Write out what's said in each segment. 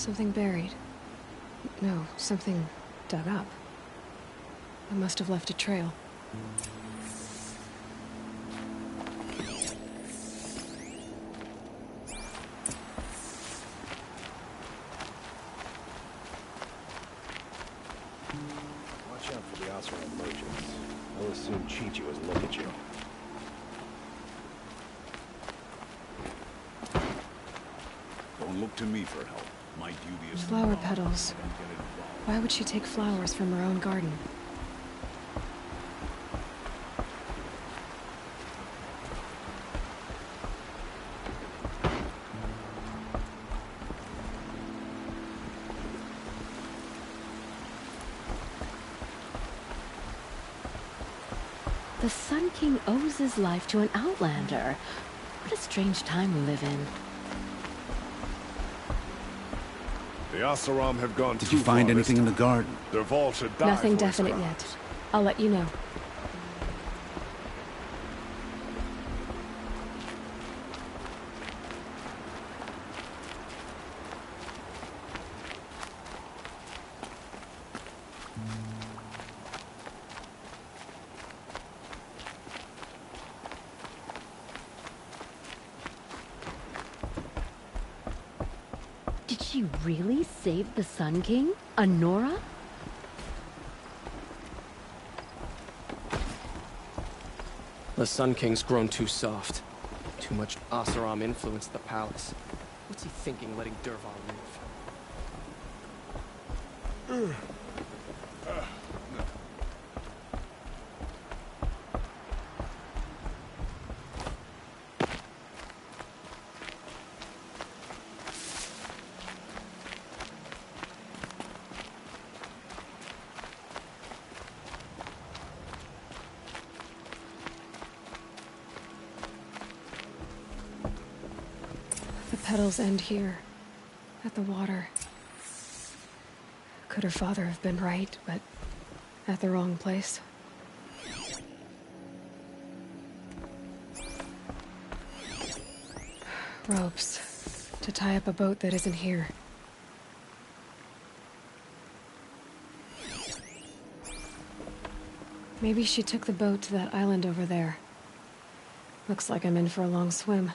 Something buried. No, something dug up. I must have left a trail. Watch out for the Oseram merchants. I'll assume Chi-Chi was look at you. Don't look to me for help. My duty is Flower petals. Why would she take flowers from her own garden? The Sun King owes his life to an outlander. What a strange time we live in. The Oseram have gone Did you find anything in the garden? Their vault should die. Nothing for its definite crimes. yet. I'll let you know. Did she really save the Sun King? Anora? The Sun King's grown too soft. Too much Oseram influenced the palace. What's he thinking letting Dervahl live? The petals end here, at the water. Could her father have been right, but at the wrong place? Ropes, to tie up a boat that isn't here. Maybe she took the boat to that island over there. Looks like I'm in for a long swim.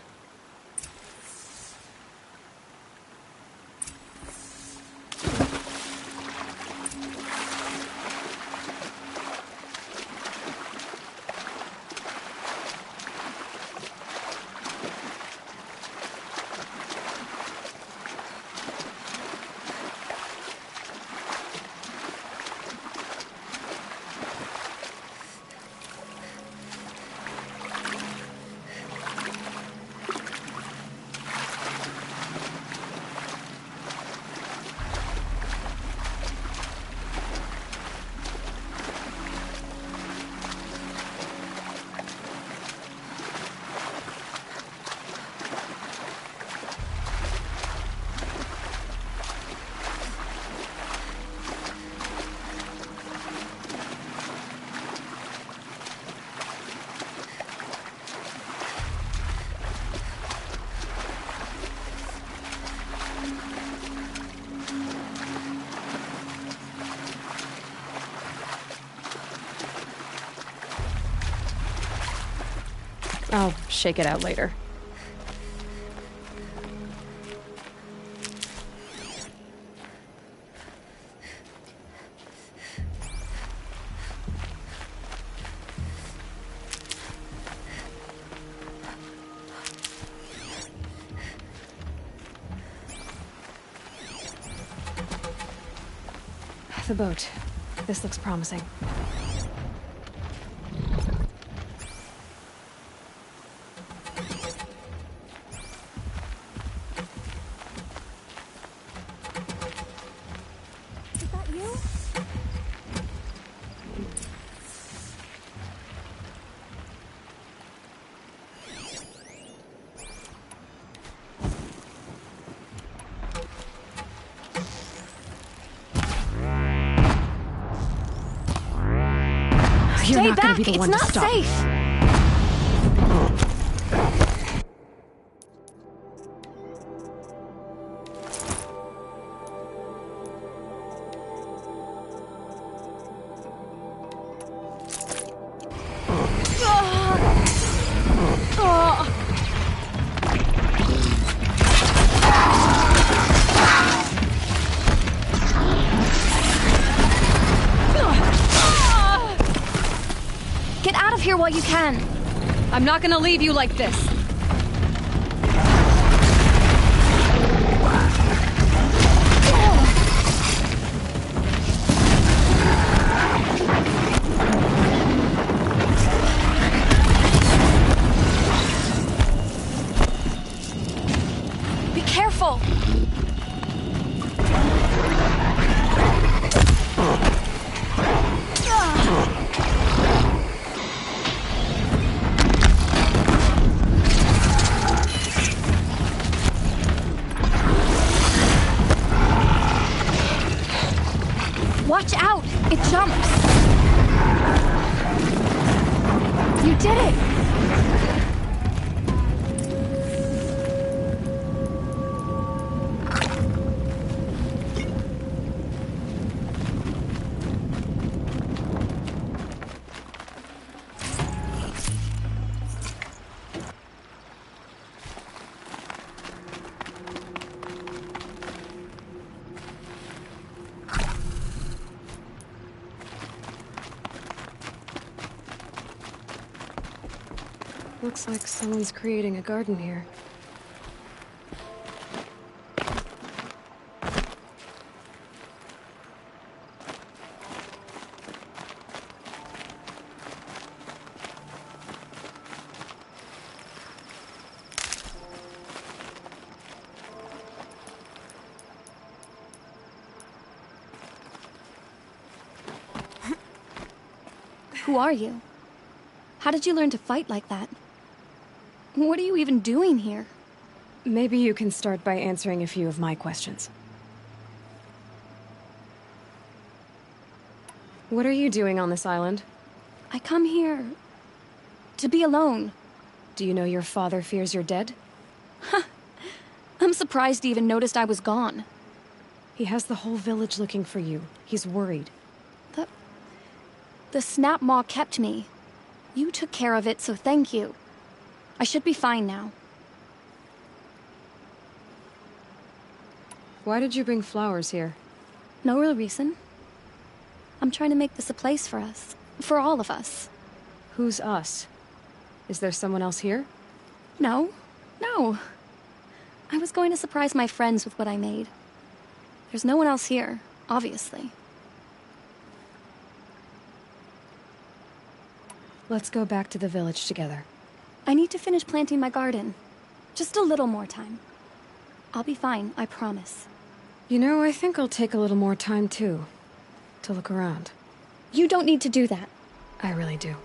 I'll shake it out later. The boat. This looks promising. You're not gonna be the one to stop. It's not safe! what you can. I'm not gonna leave you like this. Be careful! Watch out! It jumps! You did it! Looks like someone's creating a garden here. Who are you? How did you learn to fight like that? What are you even doing here? Maybe you can start by answering a few of my questions. What are you doing on this island? I come here to be alone. Do you know your father fears you're dead? I'm surprised he even noticed I was gone. He has the whole village looking for you. He's worried. The snap maw kept me. You took care of it, so thank you. I should be fine now. Why did you bring flowers here? No real reason. I'm trying to make this a place for us. For all of us. Who's us? Is there someone else here? No. No. I was going to surprise my friends with what I made. There's no one else here, obviously. Let's go back to the village together. I need to finish planting my garden. Just a little more time. I'll be fine, I promise. You know, I think I'll take a little more time, too. To look around. You don't need to do that. I really do.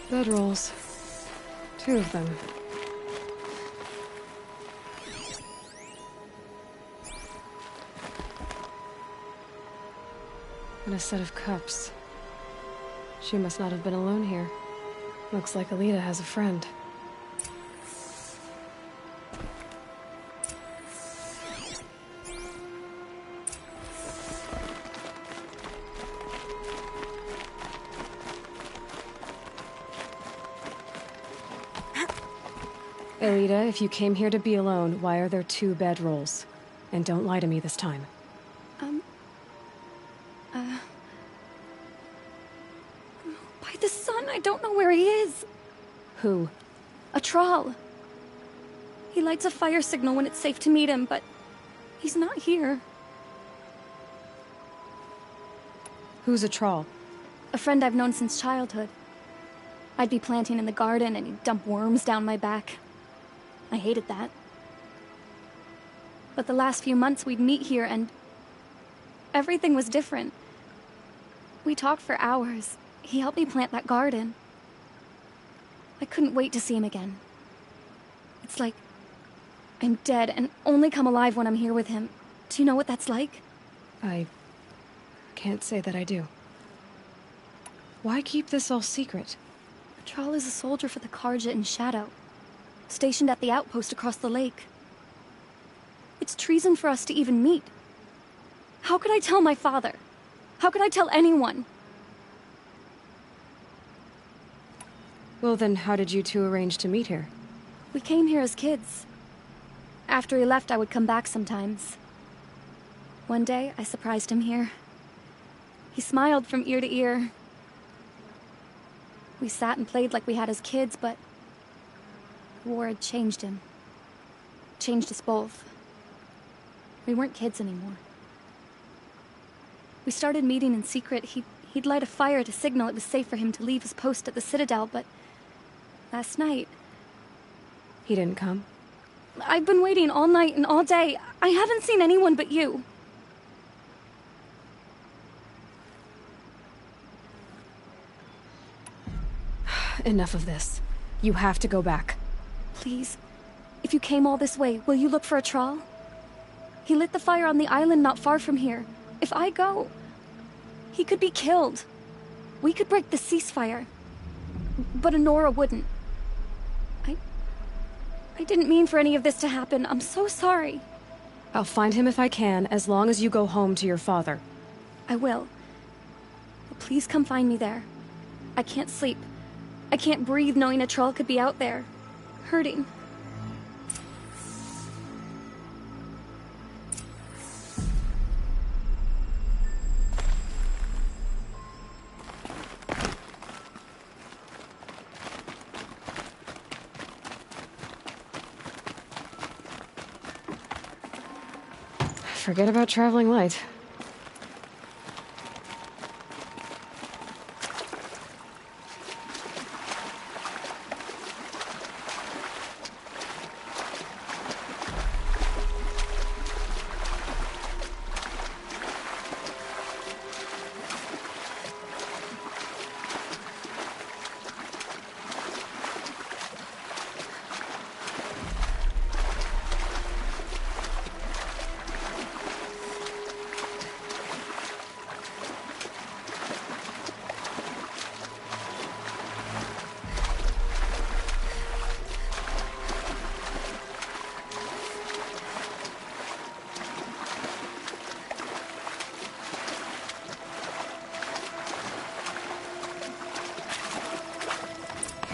Bedrolls. 2 of them. And a set of cups. She must not have been alone here. Looks like Alita has a friend. Alita, if you came here to be alone, why are there 2 bedrolls? And don't lie to me this time. By the sun, I don't know where he is. Who? A troll. He lights a fire signal when it's safe to meet him, but he's not here. Who's a troll? A friend I've known since childhood. I'd be planting in the garden and he'd dump worms down my back. I hated that. But the last few months we'd meet here and everything was different. We talked for hours. He helped me plant that garden. I couldn't wait to see him again. It's like I'm dead and only come alive when I'm here with him. Do you know what that's like? I can't say that I do. Why keep this all secret? Troll is a soldier for the Karja in Shadow, stationed at the outpost across the lake. It's treason for us to even meet. How could I tell my father? How could I tell anyone? Well then, how did you two arrange to meet here? We came here as kids. After he left, I would come back sometimes. One day, I surprised him here. He smiled from ear to ear. We sat and played like we had as kids, but the war had changed him. Changed us both. We weren't kids anymore. We started meeting in secret. He'd light a fire to signal it was safe for him to leave his post at the Citadel, but last night... He didn't come? I've been waiting all night and all day. I haven't seen anyone but you. Enough of this. You have to go back. Please, if you came all this way, will you look for a trawl? He lit the fire on the island not far from here. If I go, he could be killed. We could break the ceasefire, but Honora wouldn't. I didn't mean for any of this to happen. I'm so sorry. I'll find him if I can, as long as you go home to your father. I will. But please come find me there. I can't sleep. I can't breathe knowing a troll could be out there, hurting. Forget about traveling light.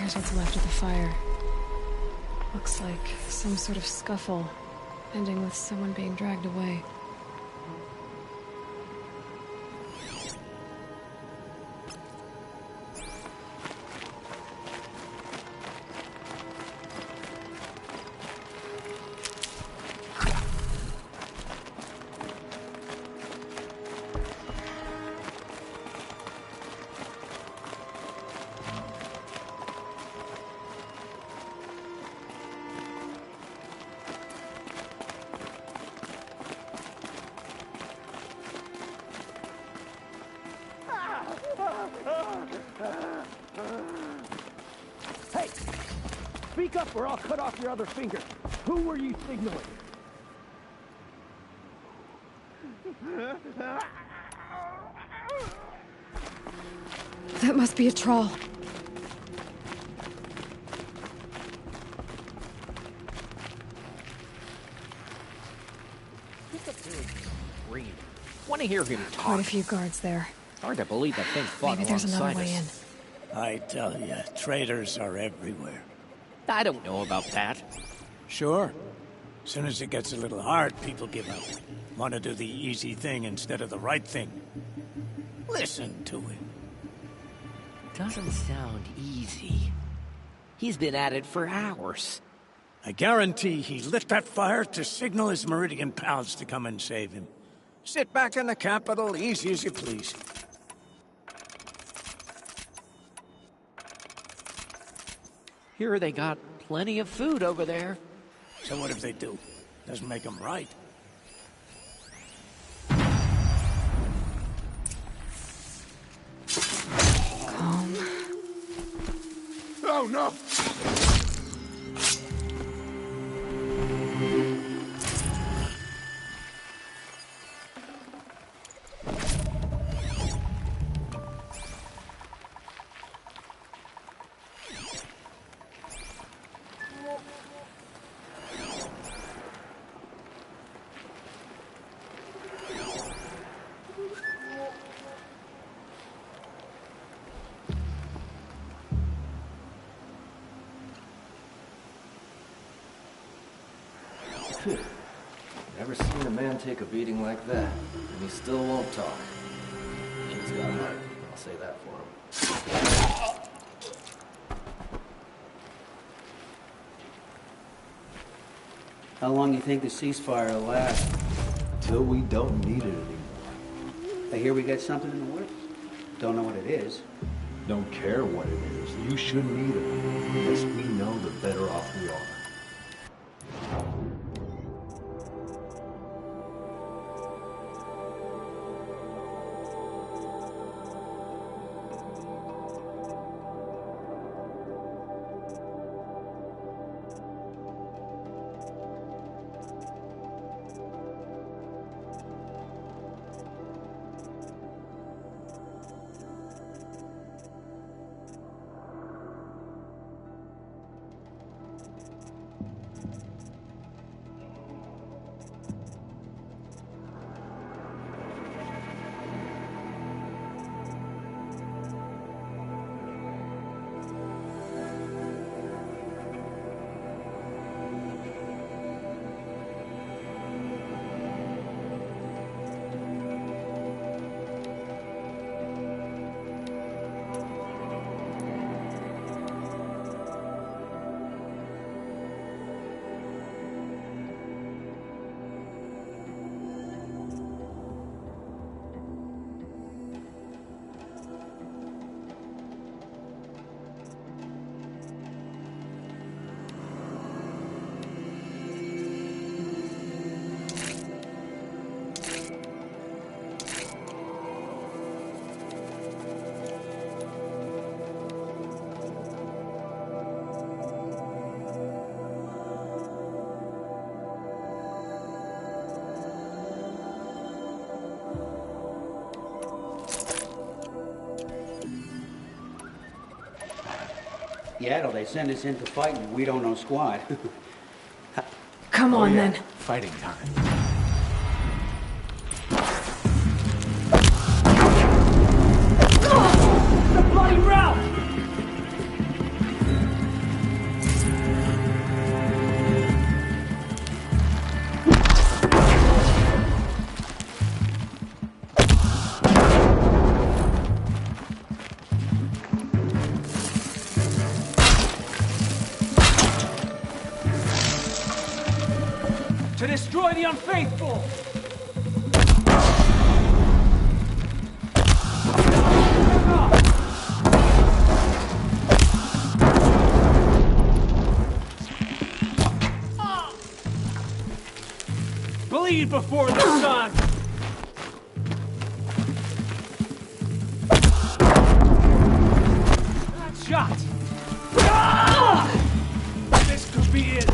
Here's what's left of the fire. Looks like some sort of scuffle, ending with someone being dragged away. Hey! Speak up or I'll cut off your other finger. Who were you signaling? That must be a troll. Want to hear him talk? Quite a few guards there. Hard to believe that thing fought Maybe there's another alongside way in. us. I tell you, traitors are everywhere. I don't know about that. Sure. As soon as it gets a little hard, people give up. Want to do the easy thing instead of the right thing. Listen to him. Doesn't sound easy. He's been at it for hours. I guarantee he lit that fire to signal his Meridian pals to come and save him. Sit back in the capital, easy as you please. Here they got plenty of food over there. So what if they do? Doesn't make them right. Calm. Oh, no! Never seen a man take a beating like that, and he still won't talk. He's got heart, I'll say that for him. How long do you think the ceasefire will last? Till we don't need it anymore. I hear we got something in the works. Don't know what it is. Don't care what it is. You shouldn't either. The less we know, the better off we are. Yeah, they send us in to fight and we don't know squat. Come on, yeah. then. Fighting time. The bloody route! To destroy the unfaithful! Bleed before the sun! That shot! This could be it!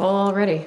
Full already.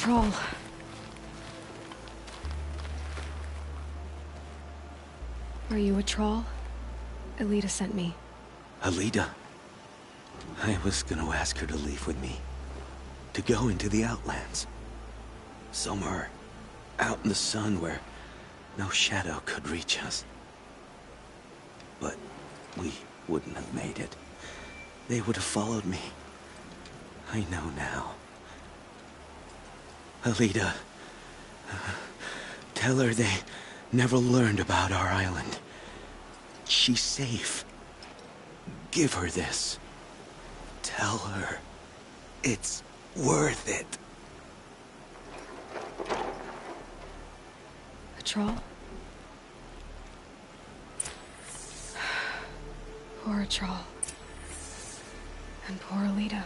troll. Are you a troll? Elita sent me. Alita? I was gonna ask her to leave with me. To go into the Outlands. Somewhere out in the sun where no shadow could reach us. But we wouldn't have made it. They would have followed me. I know now. Alita, tell her they never learned about our island. She's safe. Give her this. Tell her it's worth it. A troll? Poor troll. And poor Alita.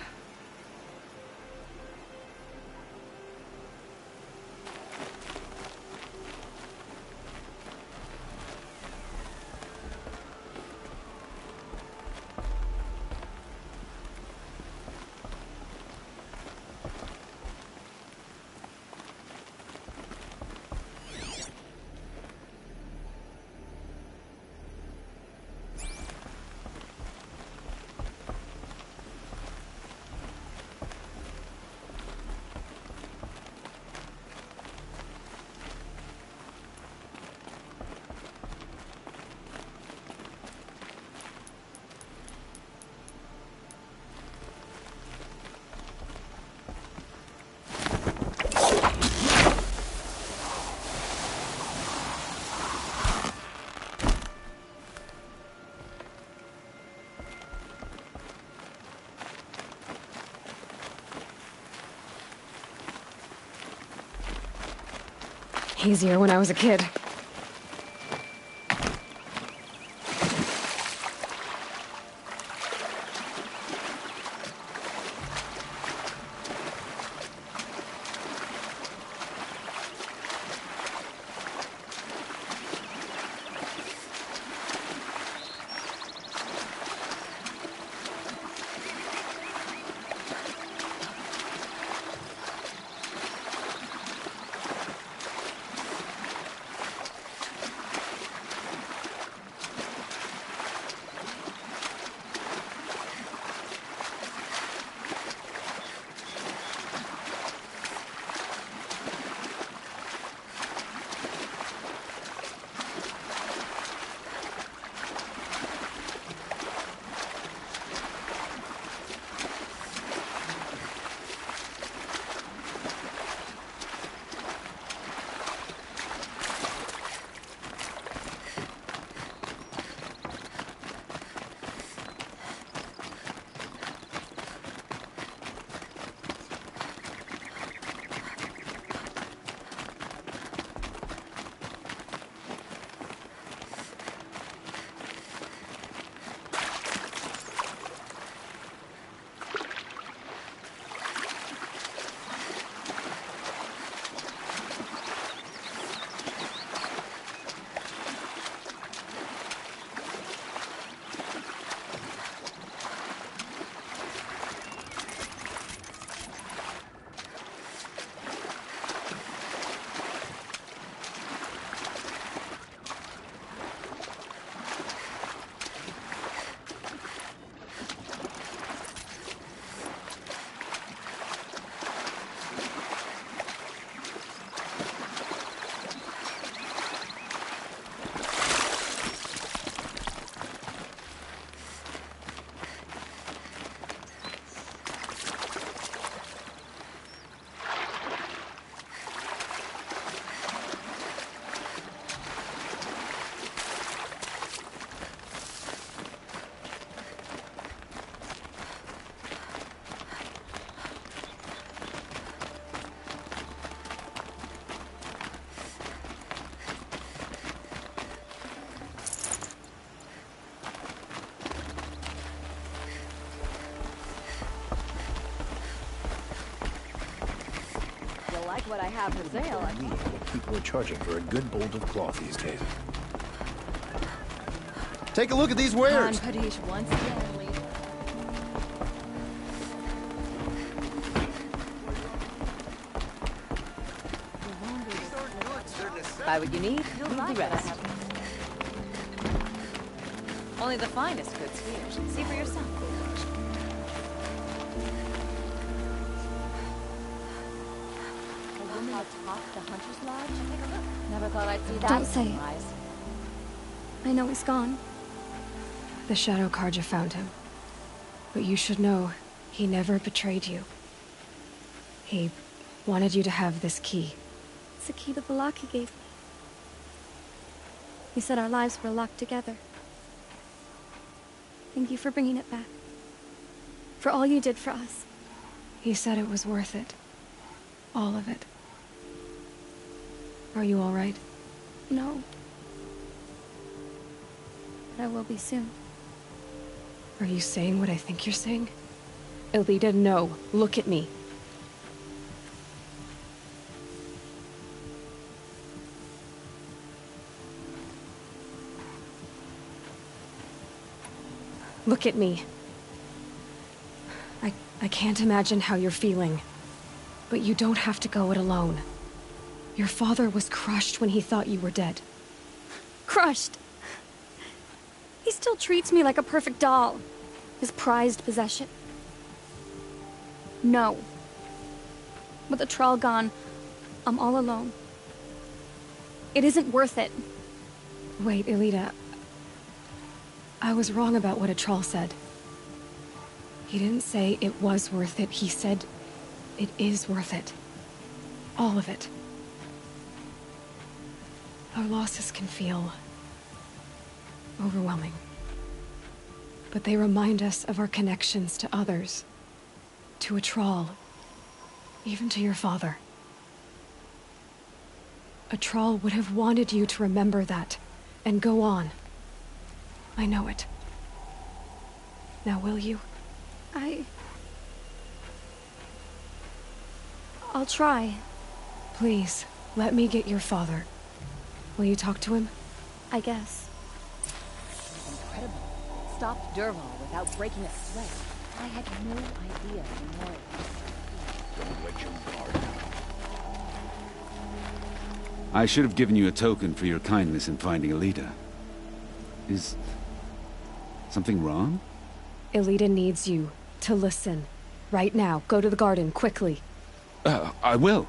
Easier when I was a kid. Like what I have for sale. People are charging for a good bolt of cloth these days. Take a look at these wares. Padish once again, leader. Buy what you need, you'll leave the rest. Only the finest goods here. See for yourself. A woman atop the Hunter's Lodge? Take a look. Never thought I'd see that. Don't say it. Eyes. I know he's gone. The Shadow Karja found him. But you should know, he never betrayed you. He wanted you to have this key. It's the key to the lock he gave me. He said our lives were locked together. Thank you for bringing it back. For all you did for us. He said it was worth it. All of it. Are you all right? No. But I will be soon. Are you saying what I think you're saying? Elita, no. Look at me. Look at me. I can't imagine how you're feeling. But you don't have to go it alone. Your father was crushed when he thought you were dead. Crushed! He still treats me like a perfect doll. His prized possession. No. With the Troll gone, I'm all alone. It isn't worth it. Wait, Elita. I was wrong about what a troll said. He didn't say it was worth it. He said it is worth it. All of it. Our losses can feel overwhelming. But they remind us of our connections to others. To a troll. Even to your father. A troll would have wanted you to remember that and go on. I know it. Now will you? I'll try. Please, let me get your father. Will you talk to him? I guess. Incredible. Stopped Dervahl without breaking a sweat. I had no idea he knew. Don't let your guard down. I should have given you a token for your kindness in finding Elita. Is something wrong? Elita needs you to listen. Right now. Go to the garden, quickly. I will.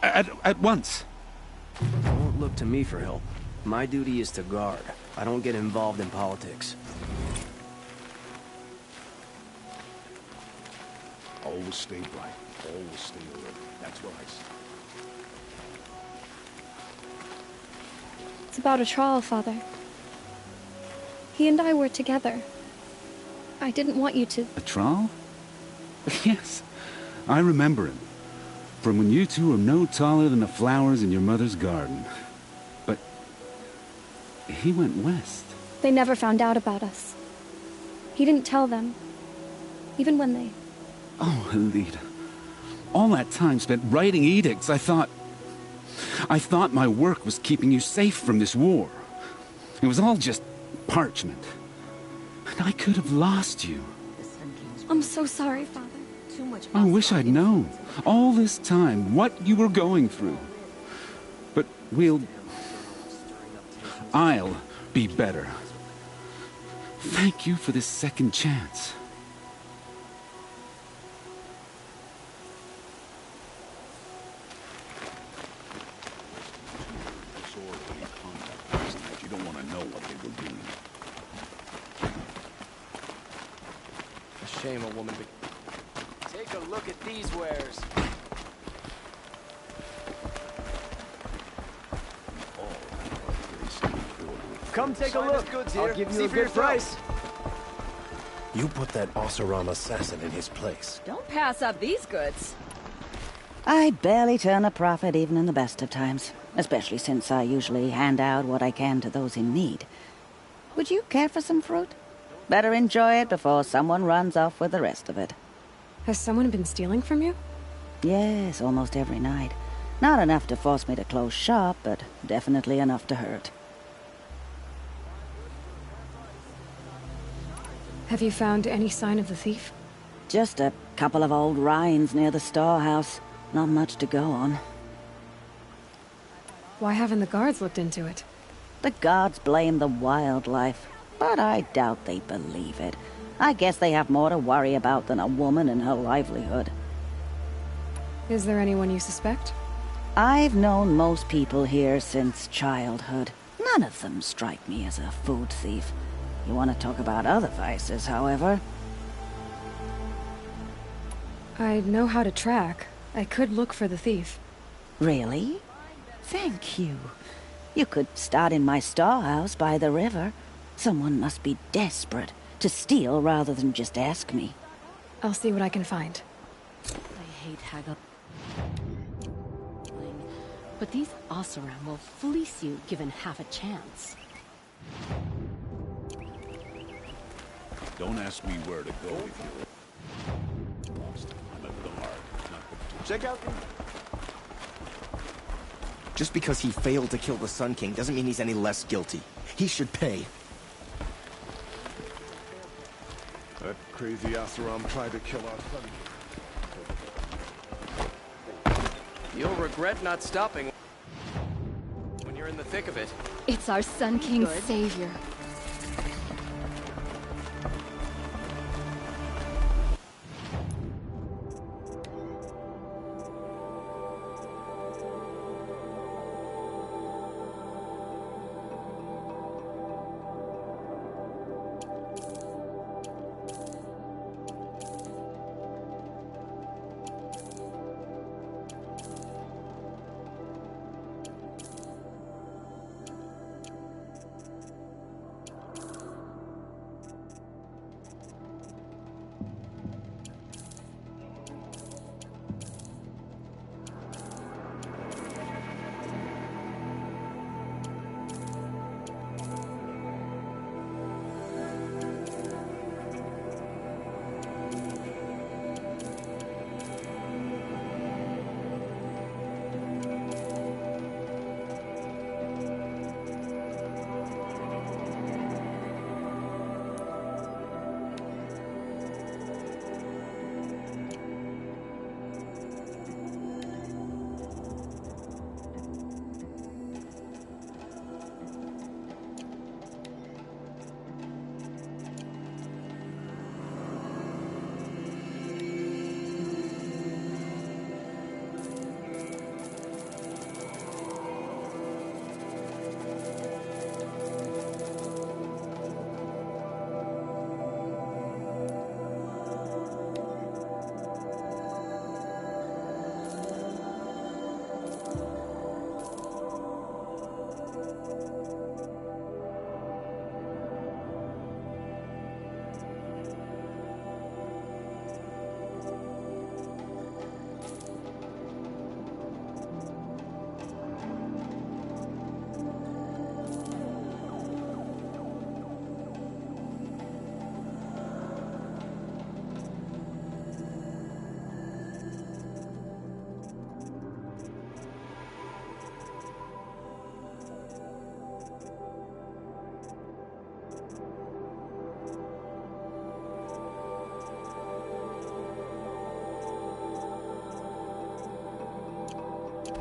At once. Don't look to me for help. My duty is to guard. I don't get involved in politics. Always stay bright. Always stay alert. That's what I say. It's about a troll, Father. He and I were together. I didn't want you to... A troll? Yes, I remember him. From when you two were no taller than the flowers in your mother's garden. But he went west. They never found out about us. He didn't tell them. Even when they... Oh, Elita. All that time spent writing edicts, I thought my work was keeping you safe from this war. It was all just parchment. And I could have lost you. I'm so sorry, Father. I wish I'd known, all this time, what you were going through. But I'll be better. Thank you for this second chance. You don't want to know what they were doing. A shame a woman be... Take a look at these wares. Come take a look. I'll give you a good price. You put that Oseram assassin in his place. Don't pass up these goods. I barely turn a profit even in the best of times, especially since I usually hand out what I can to those in need. Would you care for some fruit? Better enjoy it before someone runs off with the rest of it. Has someone been stealing from you? Yes, almost every night. Not enough to force me to close shop, but definitely enough to hurt. Have you found any sign of the thief? Just a couple of old rinds near the storehouse. Not much to go on. Why haven't the guards looked into it? The gods blame the wildlife, but I doubt they believe it. I guess they have more to worry about than a woman and her livelihood. Is there anyone you suspect? I've known most people here since childhood. None of them strike me as a food thief. You want to talk about other vices, however? I know how to track. I could look for the thief. Really? Thank you. You could start in my storehouse by the river. Someone must be desperate to steal rather than just ask me. I'll see what I can find. I hate haggle. But these Oseram will fleece you given half a chance. Don't ask me where to go if you're lost. I'm at the heart. Check out the... Just because he failed to kill the Sun King doesn't mean he's any less guilty. He should pay. That crazy Asaram tried to kill our son. You'll regret not stopping when you're in the thick of it. It's our Sun King's savior.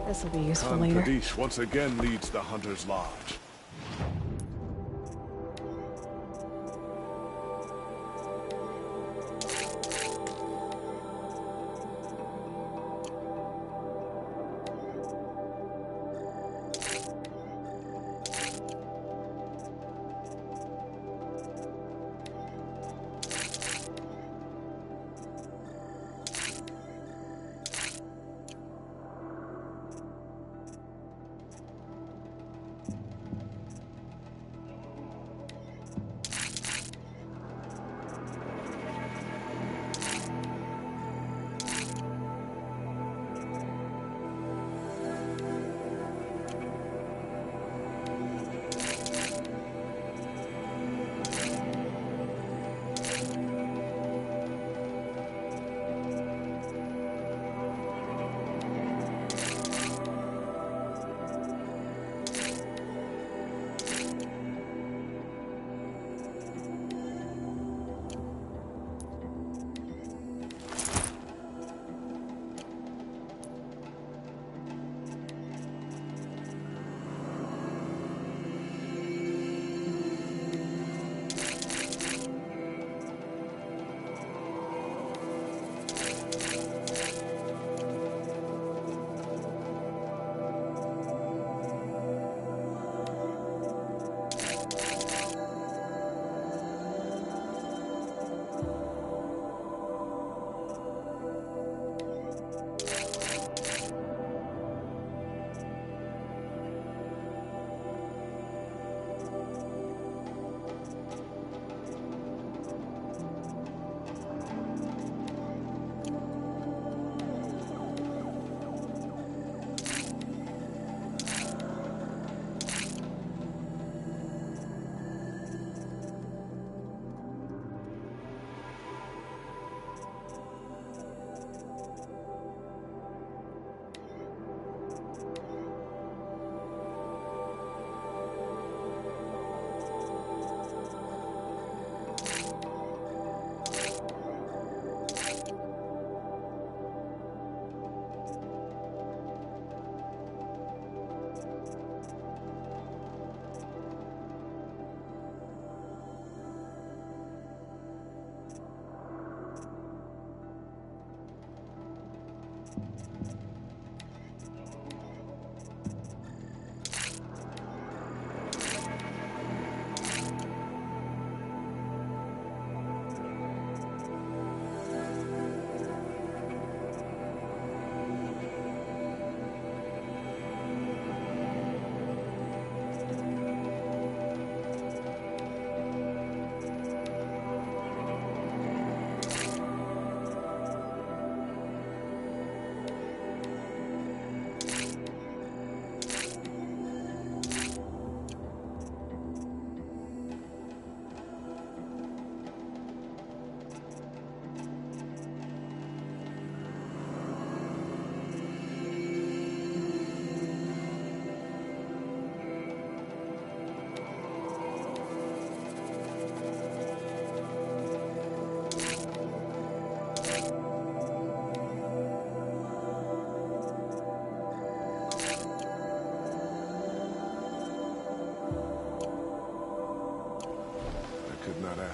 This will be useful Khan later. Kadish once again leads the Hunter's Lodge.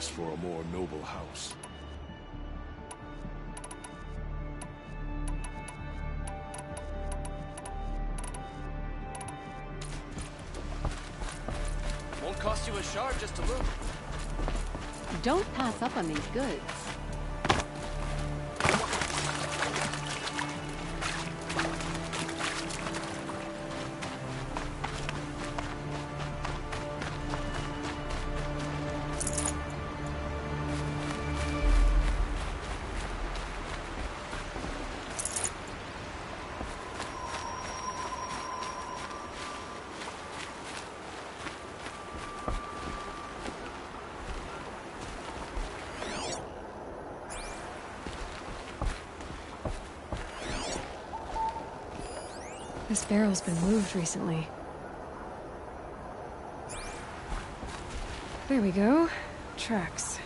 ask for a more noble house. Won't cost you a shard just to look. Don't pass up on these goods. This barrel's been moved recently. There we go. Tracks.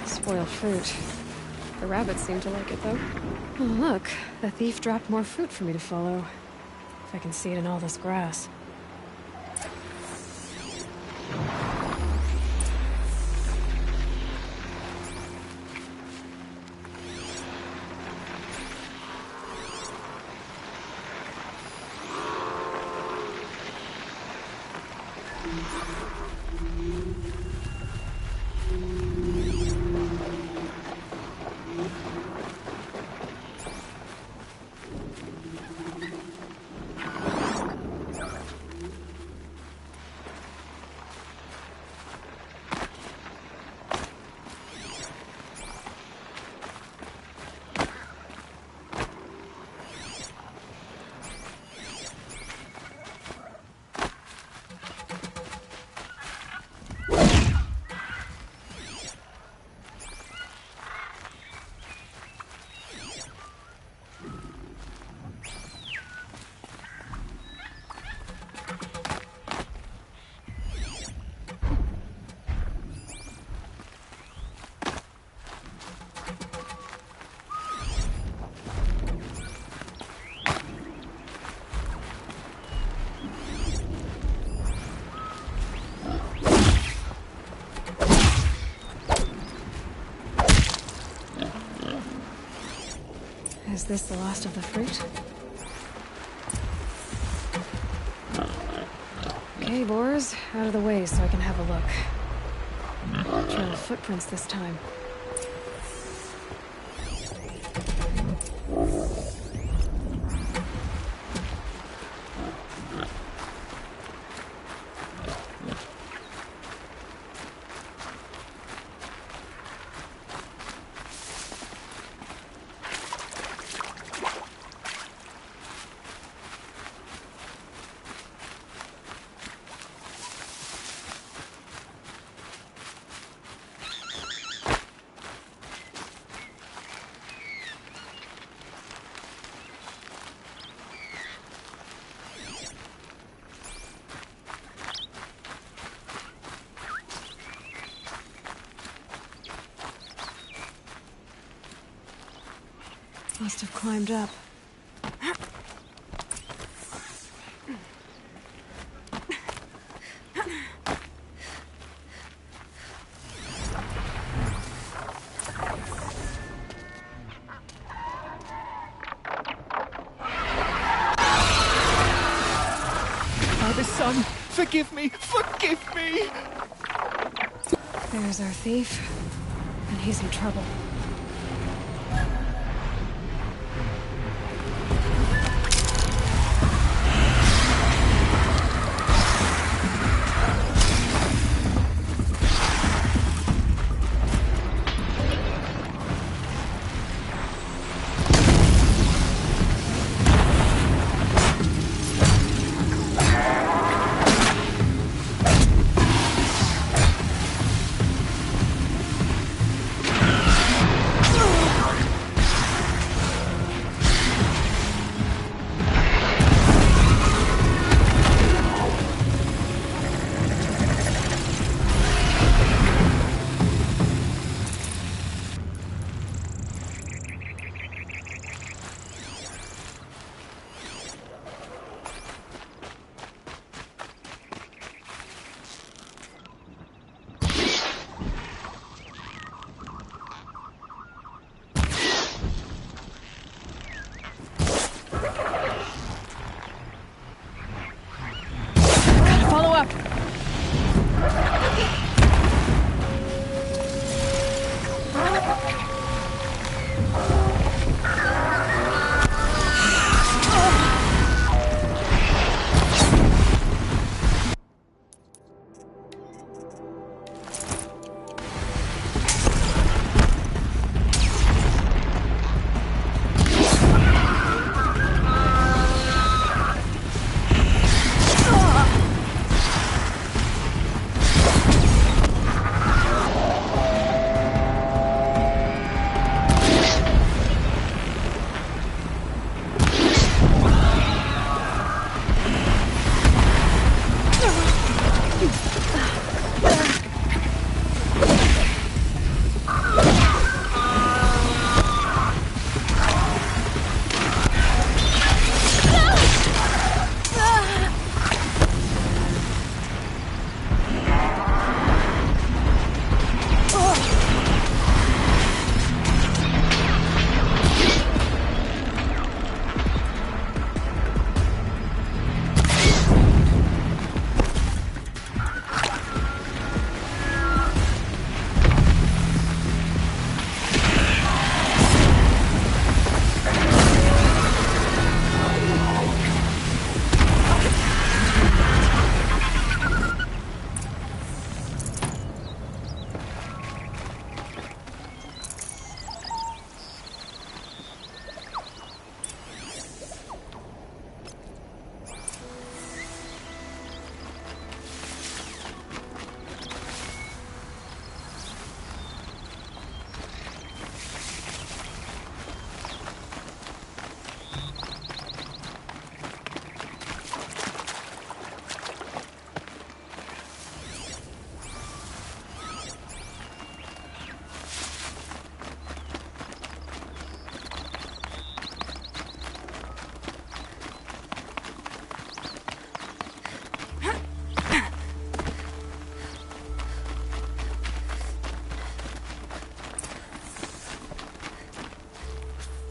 Spoiled fruit. The rabbits seem to like it, though. Oh, look. The thief dropped more fruit for me to follow. If I can see it in all this grass. Is this the last of the fruit? Okay, boars, out of the way so I can have a look. Trail of footprints this time. Must have climbed up. Father, son, forgive me! Forgive me! There's our thief, and he's in trouble.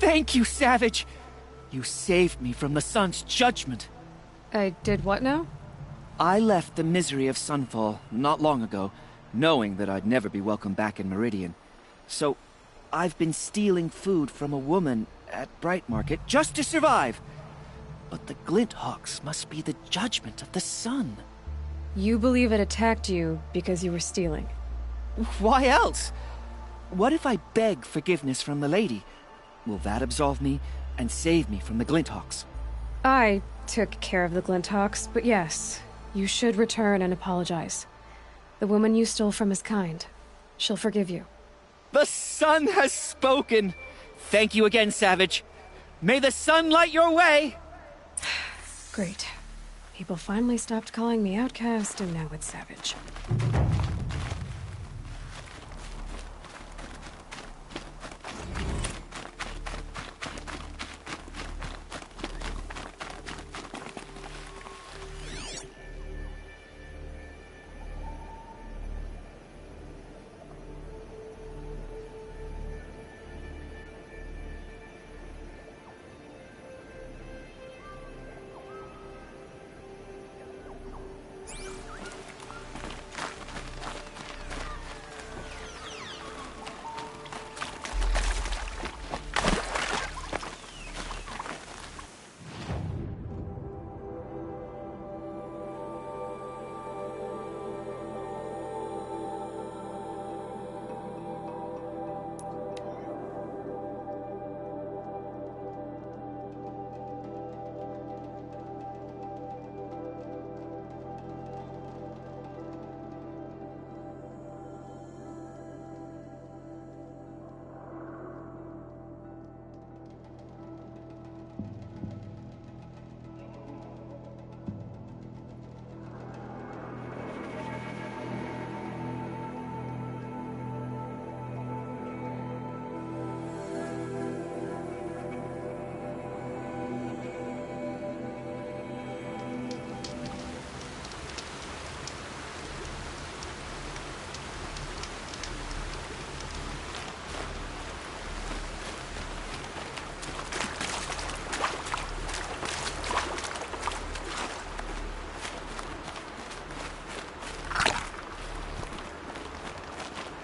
Thank you, Savage! You saved me from the sun's judgment. I did what now? I left the misery of Sunfall not long ago, knowing that I'd never be welcome back in Meridian. So, I've been stealing food from a woman at Bright Market just to survive. But the Glinthawks must be the judgment of the sun. You believe it attacked you because you were stealing? Why else? What if I beg forgiveness from the lady? Will that absolve me and save me from the Glinthawks? I took care of the Glinthawks, but yes, you should return and apologize. The woman you stole from is kind. She'll forgive you. The sun has spoken! Thank you again, Savage. May the sun light your way! Great. People finally stopped calling me outcast, and now it's Savage.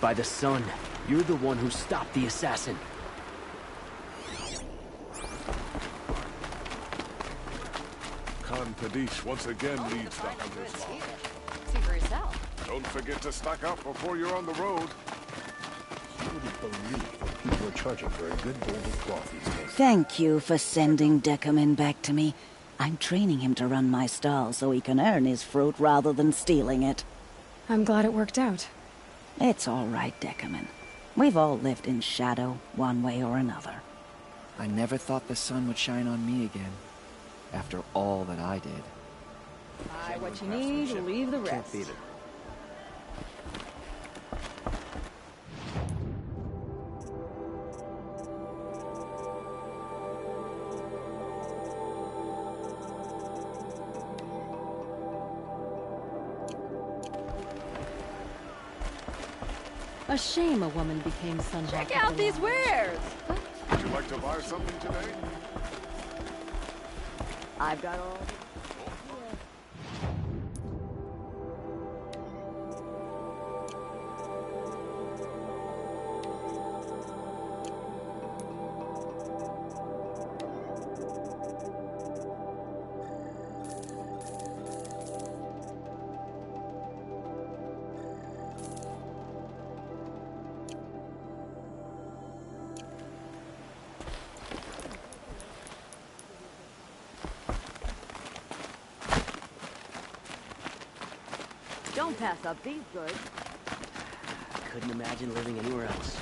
By the sun, you're the one who stopped the assassin. Khan Kadish once again leads the Hunter's March. See for yourself. Don't forget to stock up before you're on the road. You wouldn't believe what people are charging for a good bowl of cloth these days. Thank you for sending Deckerman back to me. I'm training him to run my stall so he can earn his fruit rather than stealing it. I'm glad it worked out. It's all right, Deckerman. We've all lived in shadow, one way or another. I never thought the sun would shine on me again, after all that I did. Buy what you need, leave the rest. Can't beat it. A shame a woman became Sunhawk. Check out these wares! Would you like to buy something today? I've got all... Don't pass up these goods. Couldn't imagine living anywhere else.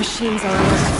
machines are alert.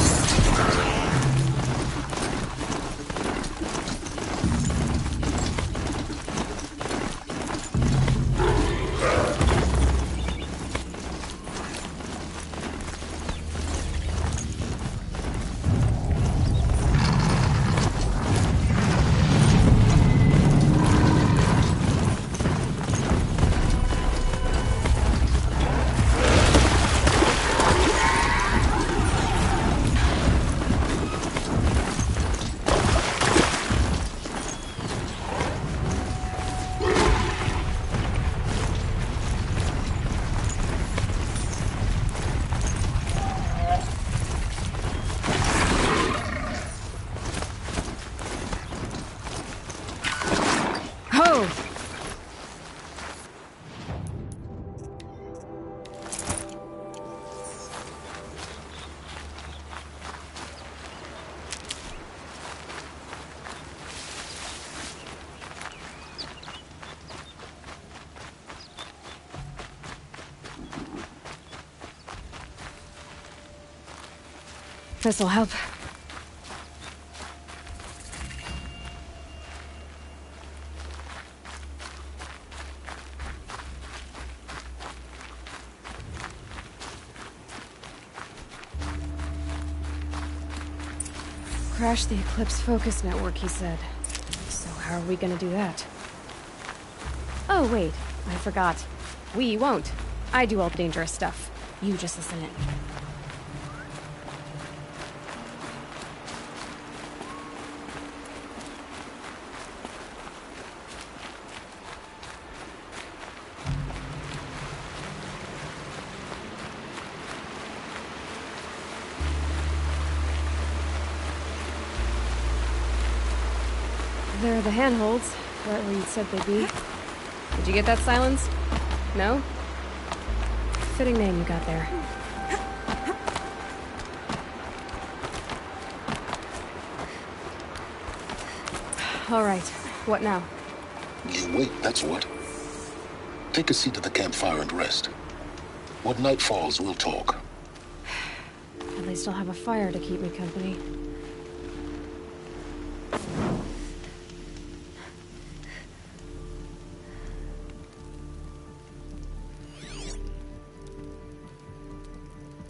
This'll help. Crash the Eclipse focus network, he said. So how are we gonna do that? Oh, wait. I forgot. We won't. I do all the dangerous stuff. You just listen in. There are the handholds, right where you said they'd be. Did you get that, Silence? No? Fitting name you got there. All right, what now? You wait, that's what. Take a seat at the campfire and rest. When night falls, we'll talk. At least I'll have a fire to keep me company.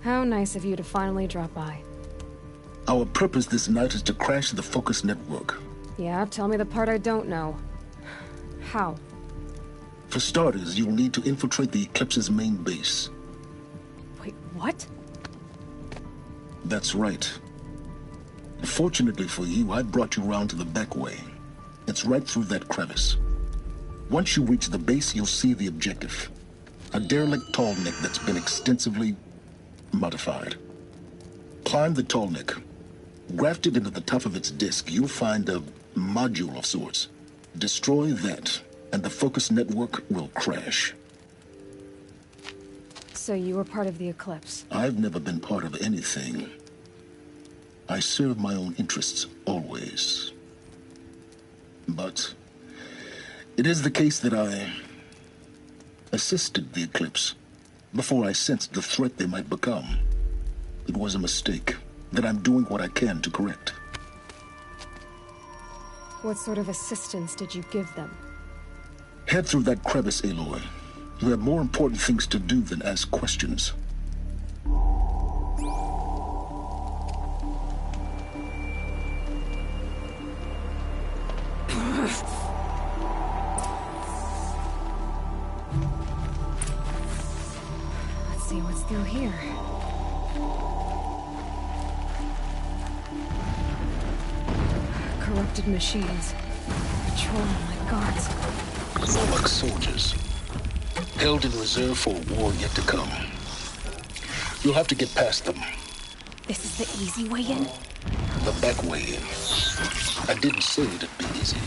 How nice of you to finally drop by. Our purpose this night is to crash the focus network. Yeah, tell me the part I don't know. How? For starters, you'll need to infiltrate the Eclipse's main base. Wait, what? That's right. Fortunately for you, I brought you round to the back way. It's right through that crevice. Once you reach the base, you'll see the objective. A derelict tall neck that's been extensively modified. Climb the tall neck. Grafted into the top of its disc, you'll find a module of sorts. Destroy that, and the focus network will crash. So you were part of the Eclipse? I've never been part of anything. I serve my own interests, always. But it is the case that I assisted the Eclipse before I sensed the threat they might become. It was a mistake that I'm doing what I can to correct. What sort of assistance did you give them? Head through that crevice, Aloy. You have more important things to do than ask questions. Let's see what's through here. Corrupted machines. Patrolling like guards. More like soldiers. Held in reserve for a war yet to come. You'll have to get past them. This is the easy way in? The back way in. I didn't say it'd be easy.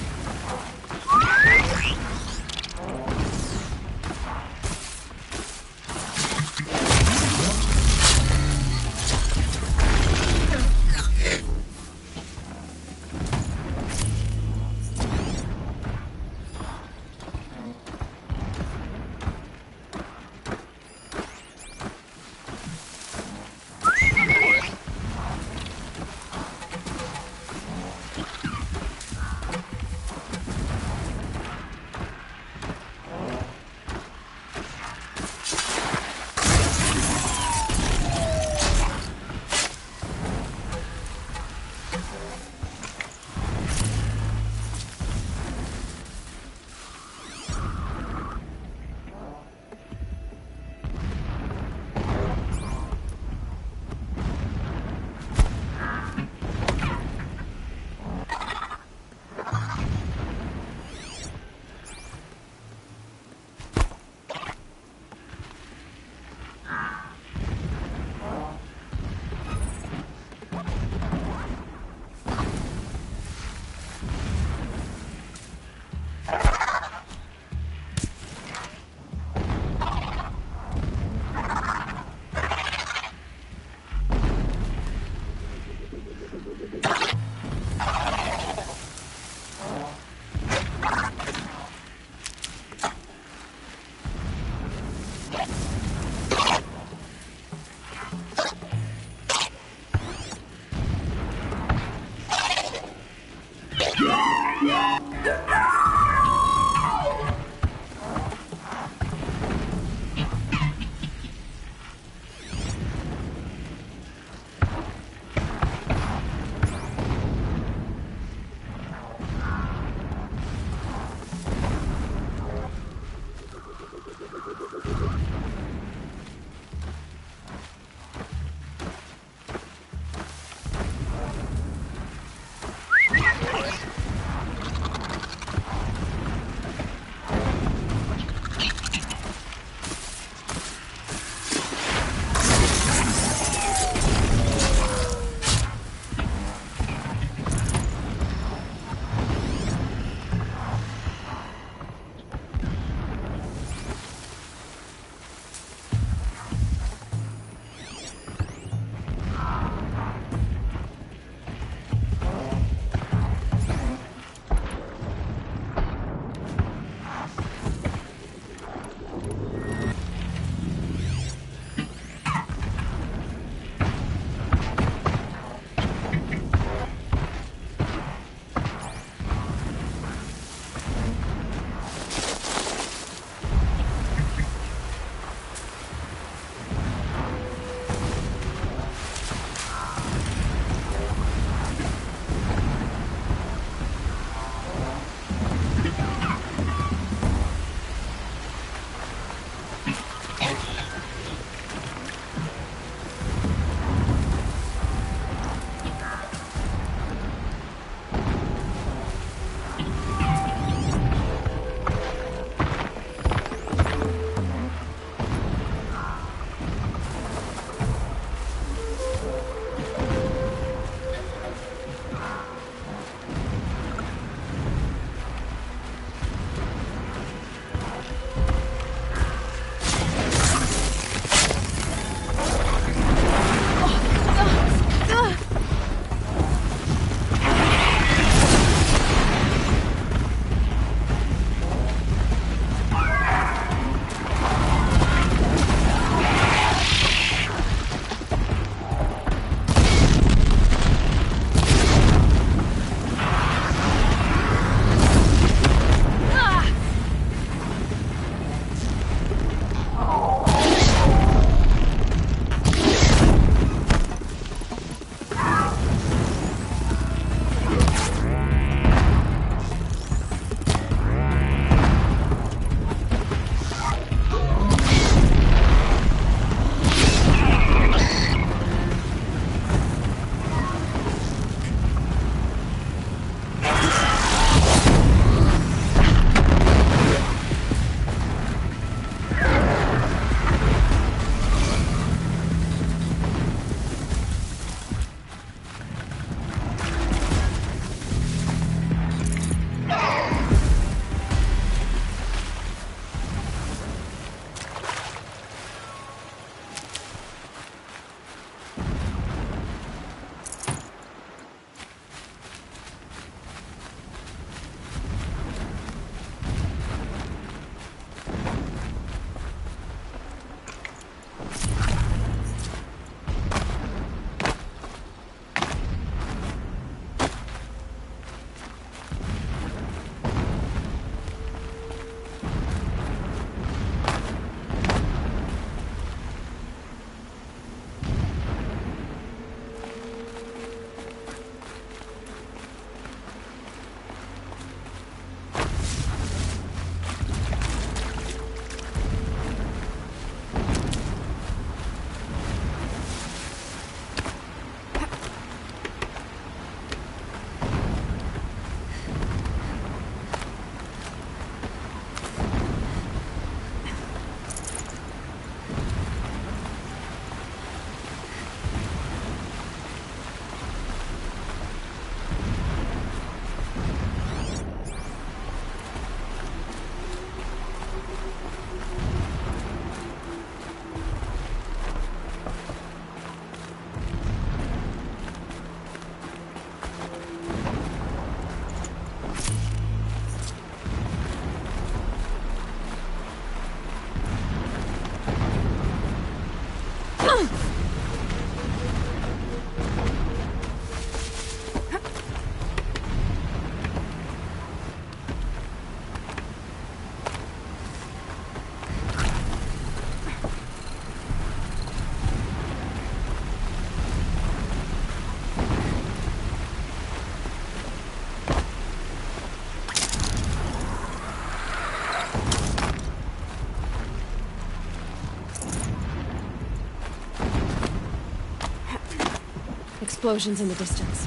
Explosions in the distance.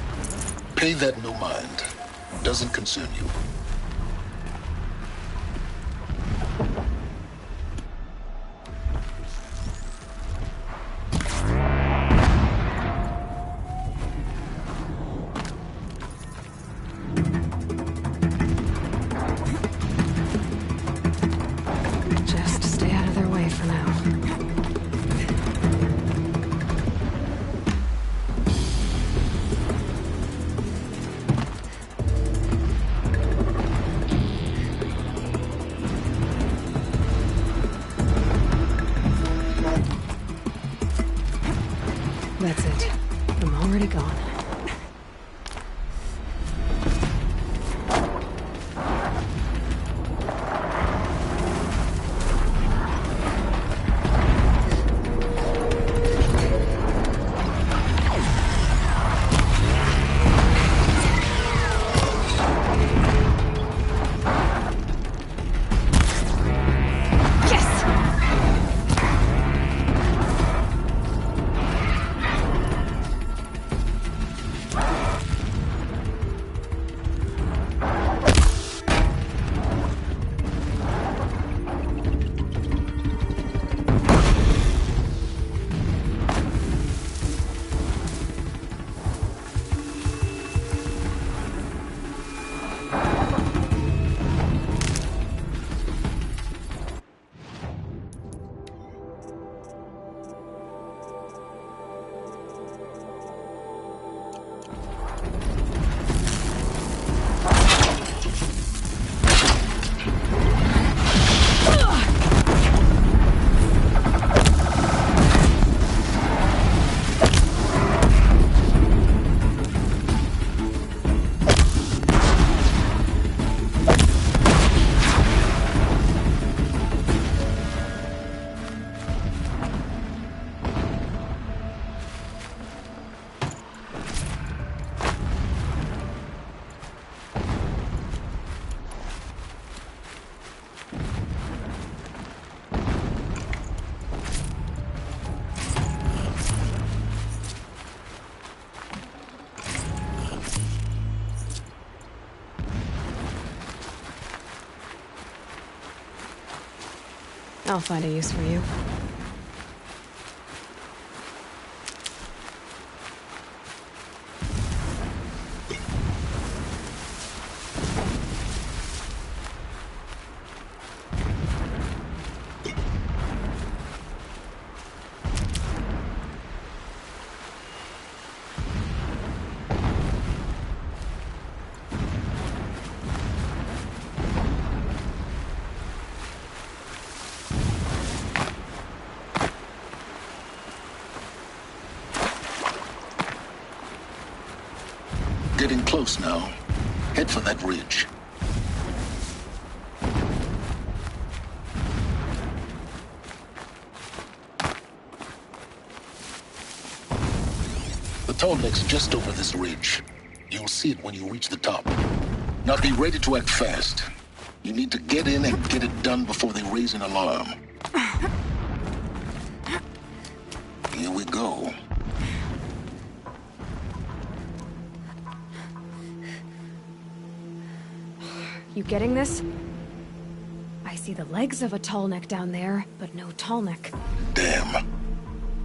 Pay that no mind. Doesn't concern you. Just stay out of their way for now. That's it. I'm already gone. I'll find a use for you. Getting close now. Head for that ridge. The tall neck's just over this ridge. You'll see it when you reach the top. Now be ready to act fast. You need to get in and get it done before they raise an alarm. Here we go. You getting this? I see the legs of a tall neck down there, but no tall neck. Damn.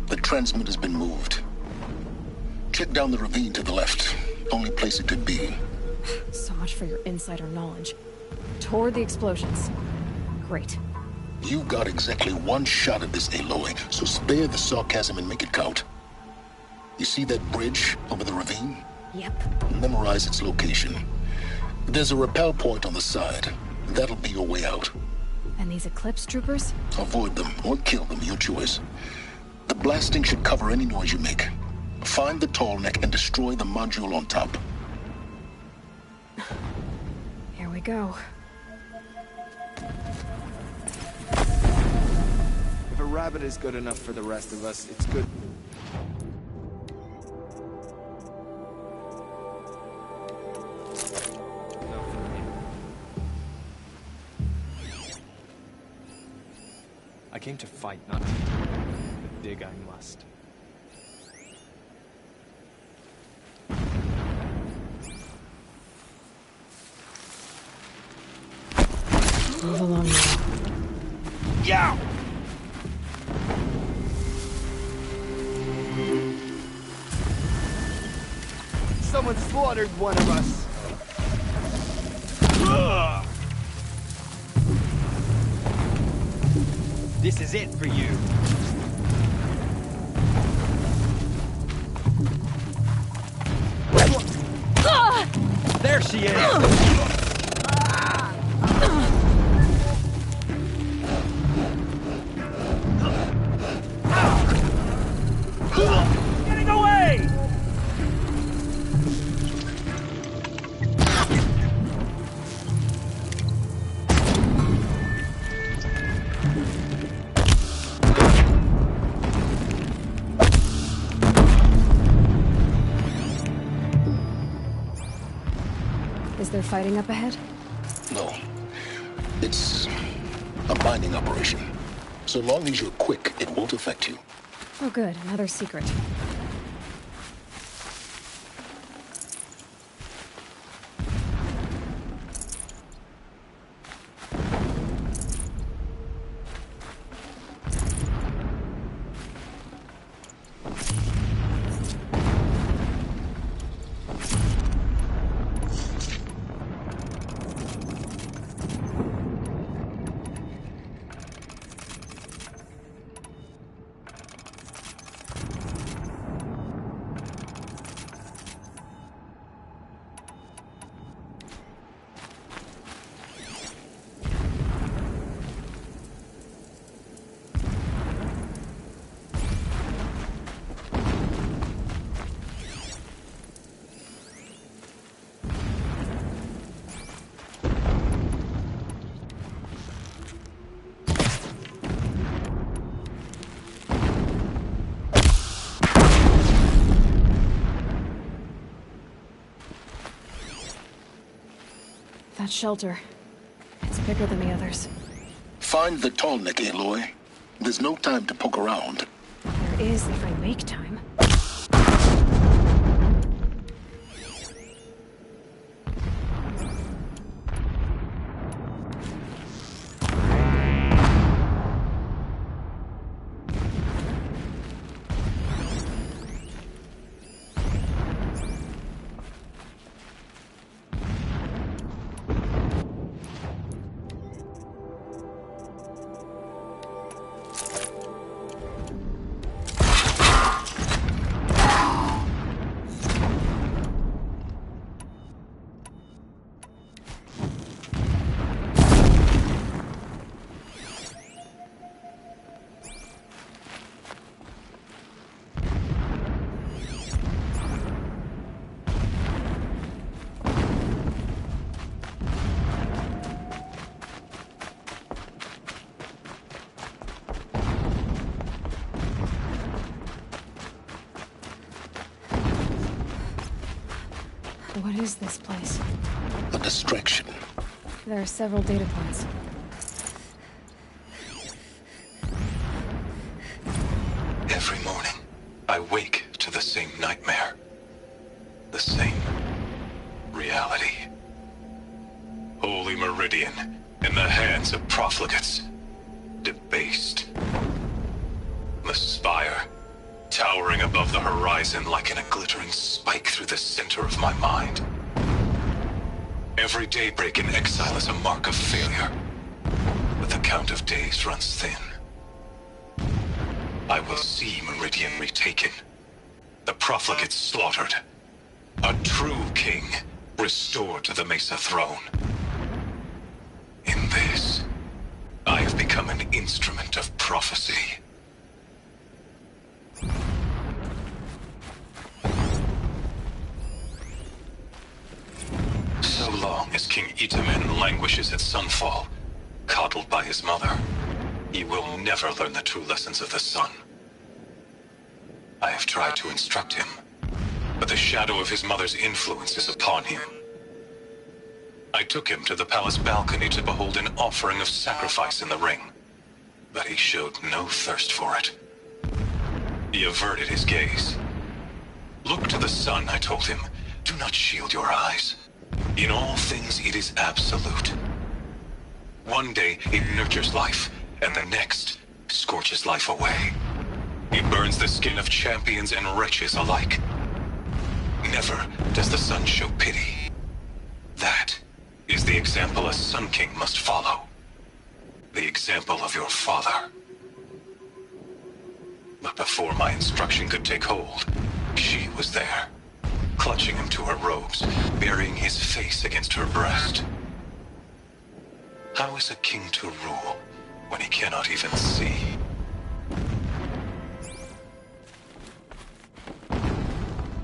The transmitter's been moved. Check down the ravine to the left. Only place it could be. So much for your insider knowledge. Toward the explosions. Great. You've got exactly one shot at this, Aloy, so spare the sarcasm and make it count. You see that bridge over the ravine? Yep. Memorize its location. There's a rappel point on the side. That'll be your way out. And these Eclipse troopers? Avoid them or kill them, your choice. The blasting should cover any noise you make. Find the tall neck and destroy the module on top. Here we go. If a rabbit is good enough for the rest of us, it's good. I came to fight, not to dig I must. Move along now. Yeah! Someone slaughtered one of us. This is it for you. There she is! Getting away! Is there fighting up ahead? No. It's a mining operation. So long as you're quick, it won't affect you. Oh good, another secret. That shelter. It's bigger than the others. Find the tall neck, Aloy. There's no time to poke around. There is if I make time. What is this place? A distraction. There are several data points. Every morning, I wake to the same nightmare. The same reality. Holy Meridian in the hands of profligates. Debased. The spire, towering above the horizon like a glittering spike through the center of my mind. Every daybreak in exile is a mark of failure, but the count of days runs thin. I will see Meridian retaken, the profligates slaughtered, a true king restored to the Mesa throne. In this, I have become an instrument of prophecy. So long as King Itamen languishes at Sunfall, coddled by his mother, he will never learn the true lessons of the sun. I have tried to instruct him, but the shadow of his mother's influence is upon him. I took him to the palace balcony to behold an offering of sacrifice in the ring, but he showed no thirst for it. He averted his gaze. Look to the sun, I told him. Do not shield your eyes. In all things, it is absolute. One One day, it nurtures life, and the next, scorches life away. It burns the skin of champions and wretches alike. Never does the sun show pity. That is the example a Sun King must follow. The example of your father. But before my instruction could take hold, she was there, clutching him to her robes, burying his face against her breast. How is a king to rule when he cannot even see?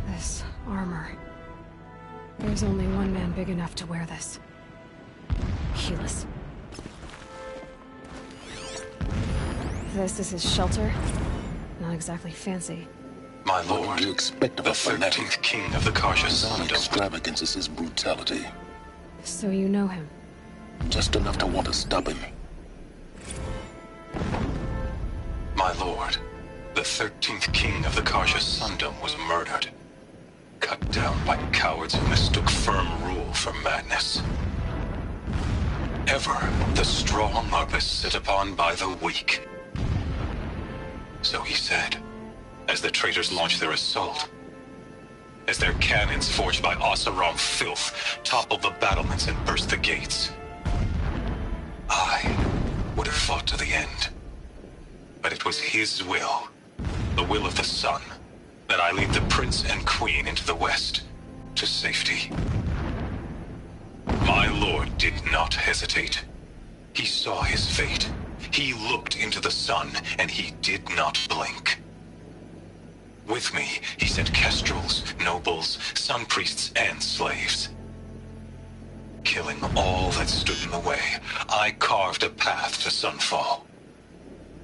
This armor. There's only one man big enough to wear this. Helis. This is his shelter. Not exactly fancy. My lord, What do you expect of the a fanatic? 13th king of the Karja Sundom. Extravagance is his brutality. So you know him? Just enough to want to stop him. My lord, the 13th king of the Karja Sundom was murdered. Cut down by cowards who mistook firm rule for madness. Ever the strong are beset upon by the weak. So he said, as the traitors launched their assault. As their cannons forged by Oseram filth toppled the battlements and burst the gates. I would have fought to the end. But it was his will, the will of the sun, that I lead the prince and queen into the west, to safety. My lord did not hesitate. He saw his fate. He looked into the sun, and he did not blink. With me, he sent kestrels, nobles, sun priests, and slaves. Killing all that stood in the way, I carved a path to Sunfall.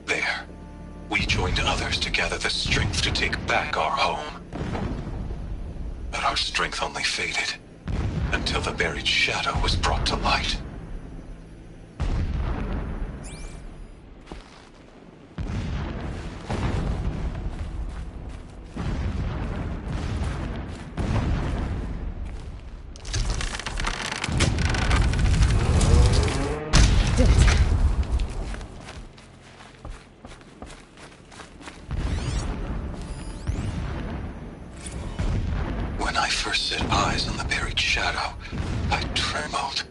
There, we joined others to gather the strength to take back our home. But our strength only faded, until the buried shadow was brought to light. When I first set eyes on the buried shadow, I trembled.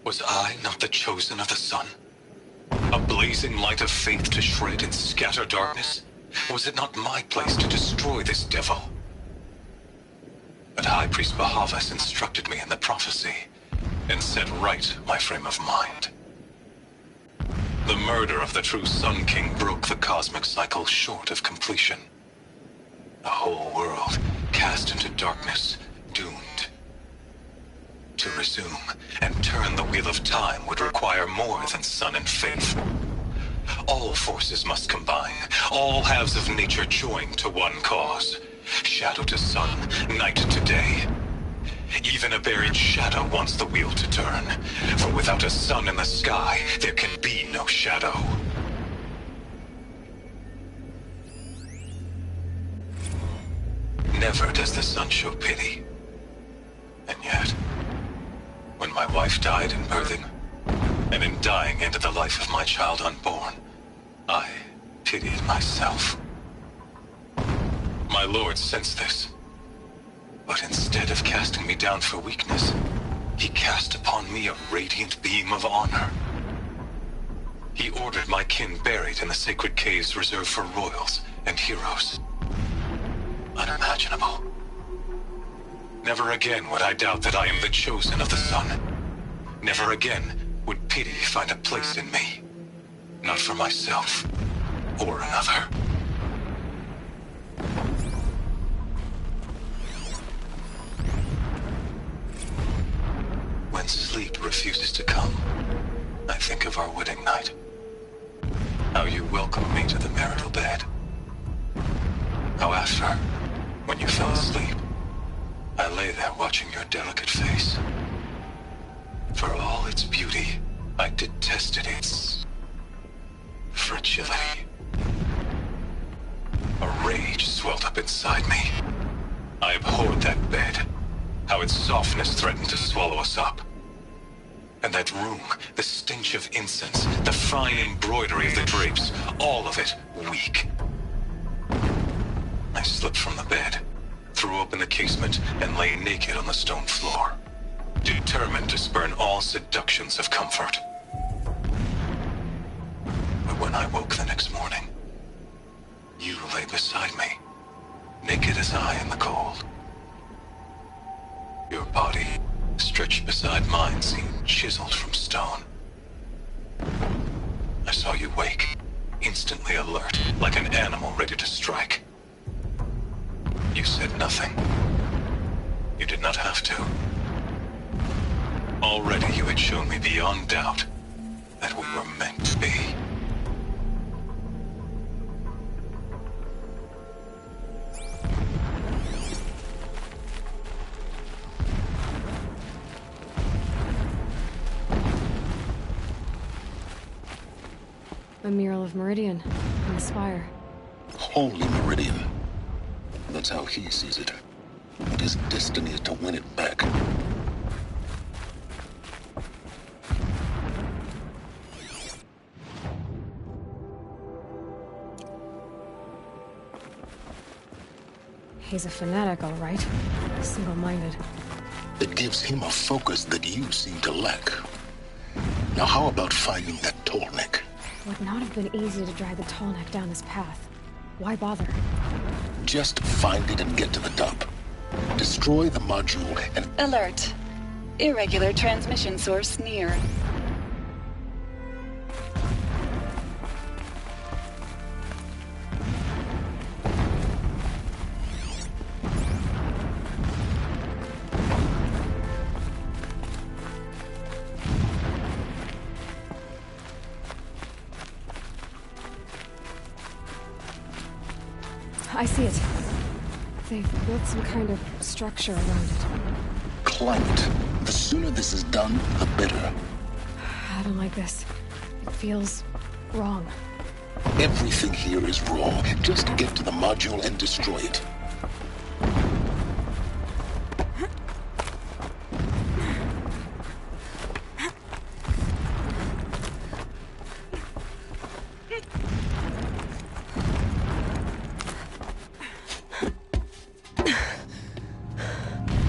Was I not the chosen of the sun? A blazing light of faith to shred and scatter darkness? Was it not my place to destroy this devil? But High Priest Bahavas instructed me in the prophecy, and set right my frame of mind. The murder of the true Sun King broke the cosmic cycle short of completion. The whole world cast into darkness, doomed. To resume and turn the wheel of time would require more than sun and faith. All forces must combine, all halves of nature join to one cause. Shadow to sun, night to day. Even a buried shadow wants the wheel to turn, for without a sun in the sky, there can be no shadow. Never does the sun show pity. And yet, when my wife died in birthing, and in dying ended the life of my child unborn, I pitied myself. My lord sensed this, but instead of casting me down for weakness, he cast upon me a radiant beam of honor. He ordered my kin buried in the sacred caves reserved for royals and heroes. Unimaginable. Never again would I doubt that I am the chosen of the sun. Never again would pity find a place in me. Not for myself, or another. When sleep refuses to come, I think of our wedding night. How you welcomed me to the marital bed. How after, when you fell asleep, I lay there watching your delicate face. For all its beauty, I detested its fragility. A rage swelled up inside me. I abhorred that bed, how its softness threatened to swallow us up. And that room, the stench of incense, the fine embroidery of the drapes, all of it weak. I slipped from the bed, threw open the casement, and lay naked on the stone floor, determined to spurn all seductions of comfort. But when I woke the next morning, you lay beside me, naked as I in the cold. Your body, stretched beside mine, seemed chiseled from stone. I saw you wake, instantly alert, like an animal ready to strike. You said nothing. You did not have to. Already you had shown me beyond doubt that we were meant to be. A mural of Meridian in the spire. Holy Meridian. That's how he sees it. But his destiny is to win it back. He's a fanatic, all right. Single-minded. It gives him a focus that you seem to lack. Now how about finding that tallneck? Would not have been easy to drag the tallneck down this path. Why bother? Just find it and get to the top. Destroy the module and... Alert. Irregular transmission source near. I see it. They've built some kind of structure around it. Climb it. The sooner this is done, the better. I don't like this. It feels wrong. Everything here is wrong. Just get to the module and destroy it.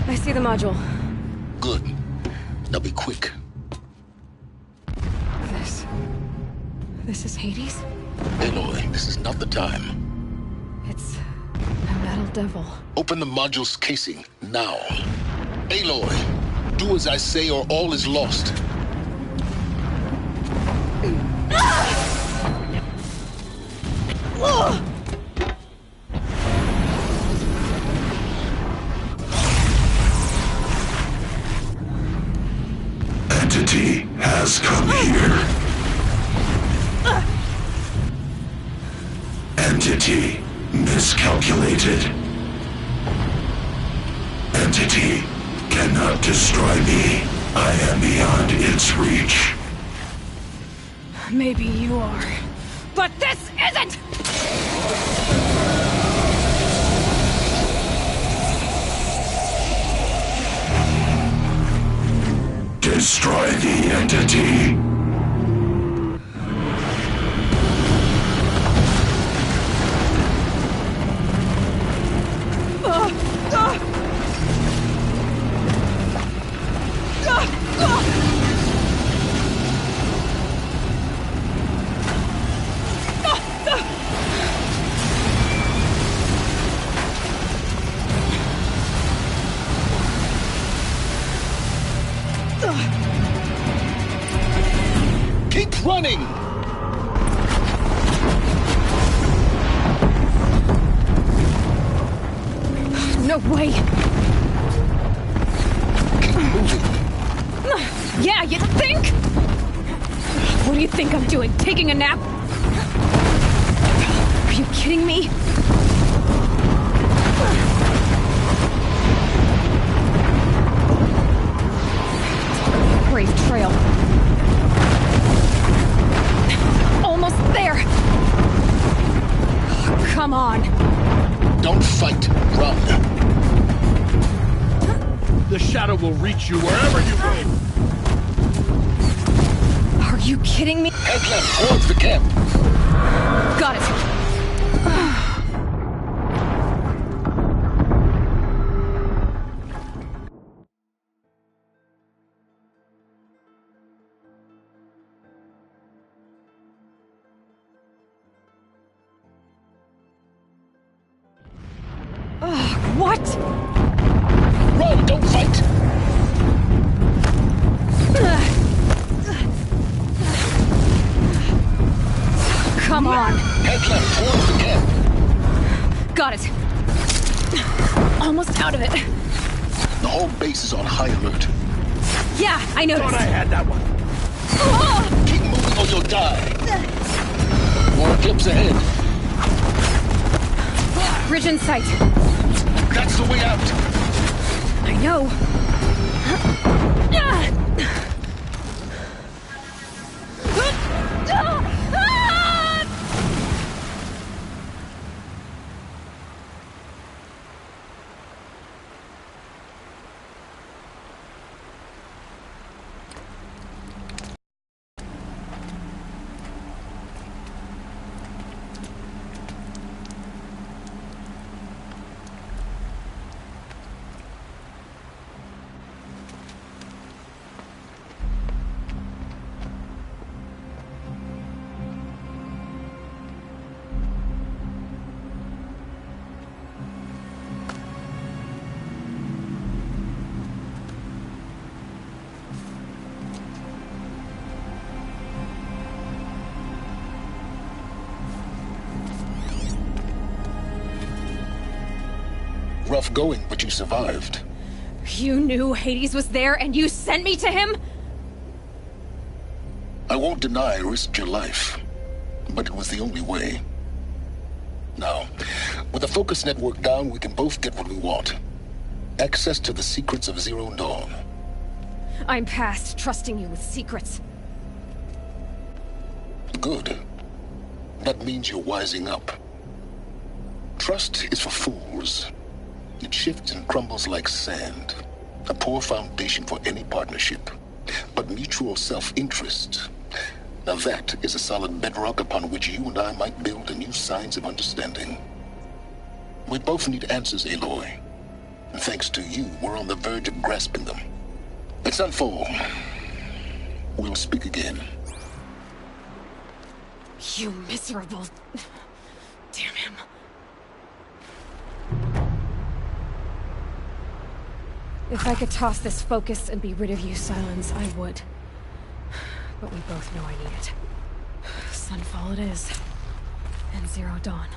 I see the module. Good. Now be quick. This is Hades? Aloy, this is not the time. It's a metal devil. Open the module's casing, now. Aloy, do as I say or all is lost. Entity has come here. Entity miscalculated. Entity cannot destroy me. I am beyond its reach. Maybe you are. But this isn't! Destroy the entity. Keep running! No way! Keep moving. Yeah, you think? What do you think I'm doing? Taking a nap? Are you kidding me? Brave trail. Almost there! Come on! Don't fight, run! The shadow will reach you wherever you go! kidding me? Head left towards the camp. Got it. What? Run, don't fight! Come on. Head left towards the camp. Got it. Almost out of it. The whole base is on high alert. Yeah, I noticed. Thought I had that one. Keep moving or you'll die. More Eclipse ahead. Bridge in sight. That's the way out. I know. Rough going, but you survived. You knew Hades was there and you sent me to him? I won't deny I risked your life, but it was the only way. Now, with the focus network down, we can both get what we want. Access to the secrets of Zero Dawn. I'm past trusting you with secrets. Good. That means you're wising up. Trust is for fools. It shifts and crumbles like sand. A poor foundation for any partnership. But mutual self-interest, now that is a solid bedrock upon which you and I might build a new science of understanding. We both need answers, Aloy. And thanks to you, we're on the verge of grasping them. Let's unfold. We'll speak again. You miserable... Damn him. If I could toss this focus and be rid of you, Silence, I would. But we both know I need it. Sunfall it is. And Zero Dawn.